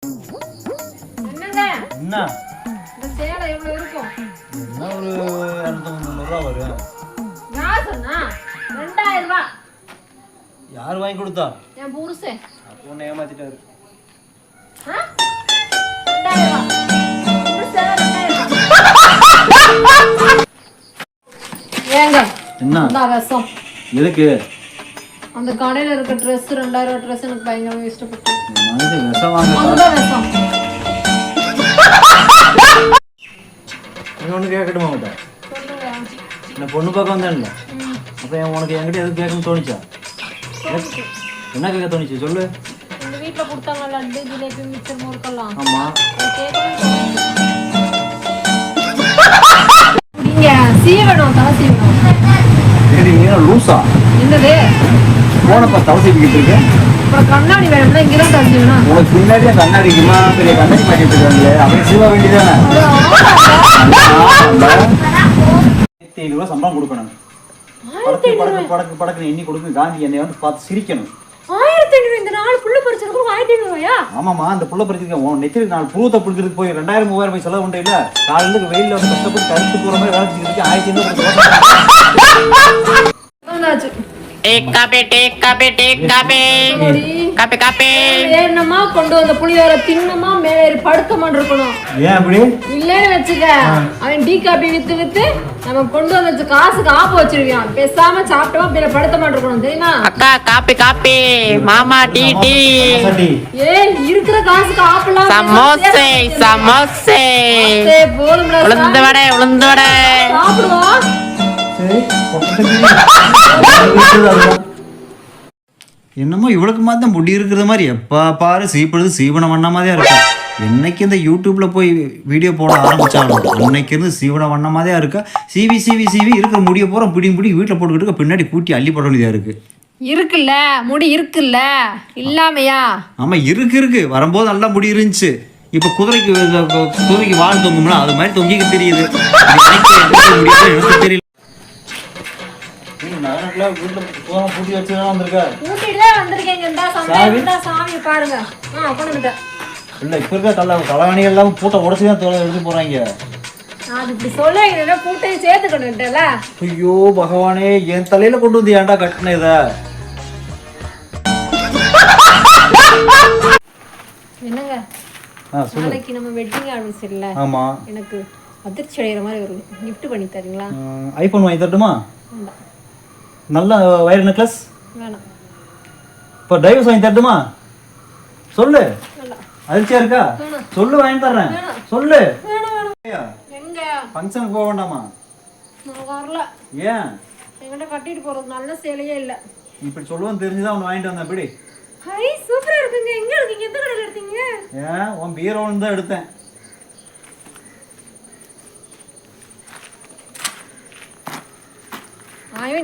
என்னங்க என்ன இந்த சேலை எவ்வளவு இருக்கும்? என்ன ஒரு 200 ரூபா வரும். யார் சொன்னா? 2000 ரூபாய். யார் வாங்கி கொடுத்தா? என் புருஷன். அப்போ உன்னை ஏமாத்திட்டாரு. 2000 ரூபாய். இந்த சேலை 2000 ரூபாய். ஏங்க என்ன இந்த விஷம் எதுக்கு? அந்த கடையில இருக்க Dress 2000 ரூபாய் Dress எனக்கு பயங்கரமா இஷ்டப்பட்டு. மனுஷன் விஷம் வாங்க. அந்த விஷம். நீ ஒண்ணு கேட்கட்டுமா உன்கிட்ட? சொல்லுங்க. என்ன பொண்ணு பார்க்க வந்தேன்ல? அப்ப உனக்கு என்கிட்ட எதுக்கு கேட்கணும்னு தோணுச்சா? என்ன கேட்க தோணுச்சு சொல்லு. இந்த வீட்ல கொடுத்தாங்க லட்டு ஜிலேபி மிச்சர் முறுக்கெல்லாம். ஆமா. நீங்க சீவனம் தலை சீவனம். சரி நீ லூசா? என்னது? போனப்ப தலை சீவிக்கிட்டு இருக்க. அப்புறம் கண்ணாடி வேணும்னா இங்க தான் தலை சீவனம். உனக்கு பின்னாடியே கண்ணாடி இருக்குமா? பெரிய கண்ணாடி மாட்டிட்டு இருக்காங்களே அப்படியே சீவ வேண்டியதானே? 1500 ரூபா சம்பளம் கொடுக்கணும். படக்கு எண்ணி கொடுக்க காந்தி என்னை வந்து பார்த்து சிரிக்கணும். 1500 இந்த நாள் புள்ள பறிச்சதுக்கு 1500 ரூபாயா? ஆமாமா அந்த புள்ள பறிச்சதுக்கு உன் நெத்திரி நாள் புருவத்தை பிடிக்கிறதுக்கு போய் 2000 3000 போய் செலவு பண்ண இல்ல. காலையில வெயில்ல வந்து கஷ்டப்பட்டு கருத்து போற மாதிரி வேலை செஞ்சுருக்கு. 1500 வந்தாச்சு. காப்பி என்னமா கொண்டு வந்த புளியோர தின்னமா மேலேறி படுக்கமா இருக்கணும். ஏன் அப்படி? இல்லன்னு வச்சுக்க அவன் டீ காபி வித்து நம்ம கொண்டு வந்த காசுக்கு ஆப்பு வச்சிருக்கான். பேசாம சாப்பிட்டோம் அப்படியே படுத்த மாட்டிருக்கணும் தெரியுமா? அக்கா காப்பி மாமா டீ இருக்கிற காசுக்கு ஆப்பெல்லாம் சமோசே போதும்டா. உளுந்து வடை சாப்பிடுவோம். என்னமோ இவளுக்கு மாத்தான் முடி இருக்கிற மாதிரி எப்போ பாரு சீப்படுது சீவனம் வண்ண மாதிரியா இருக்கா. என்னைக்கு இந்த யூடியூப்ல போய் வீடியோ போட ஆரம்பிச்சாலும் இன்னைக்கு இருந்து சீவனம் வண்ண மாதிரியா இருக்கா. சிவி இருக்கிற முடிய போற பிடி வீட்டில் போட்டுக்கிட்டு பின்னாடி கூட்டி அள்ளி போட வேண்டியதா இருக்கு. இருக்குல்ல முடி இருக்குல்ல இல்லாமையா? ஆமா இருக்கு வரும்போது நல்லா முடி இருந்துச்சு. இப்ப குதிரைக்கு வால் தொங்கும்னா அது மாதிரி தொங்கிக்க தெரியுது. எனக்கு தெரியல. ஐயோ பகவானே என் தலையில கொண்டு வந்து ஏன்டா கட்டின இத? என்னங்க நாளைக்கு நம்ம வெட்டிங் ஆனிவர்சரில ஆமா எனக்கு அதிர்ச்சி அடைகிற மாதிரி ஒரு gift பண்ணி தரீங்களா? ஐபோன் வாங்கி தரட்டுமா? நல்ல வயர் நெக்லஸ் வேணாம். இப்போ டைவர்ஸ் வாங்கி தரட்டுமா? சொல்லு. அதிர்ச்சியா இருக்கா? சொல்லு வாங்கி தர்றேன். சொல்லு. எங்க ஃபங்க்ஷனுக்கு போக வேண்டாமா? நான் வரல. ஏன்? என்கிட்ட கட்டிட்டு போறது நல்ல சேலையே இல்ல. இப்படி சொல்லுவோம் தெரிஞ்சுதான் அவன் வாங்கிட்டு வந்தேன். எப்படி? ஹை சூப்பரா இருக்குங்க. எங்க இருக்கீங்க? எந்த கடையில எடுத்தீங்க? ஏன் உன் பீரோன்னு தான் எடுத்தேன். ஆயோ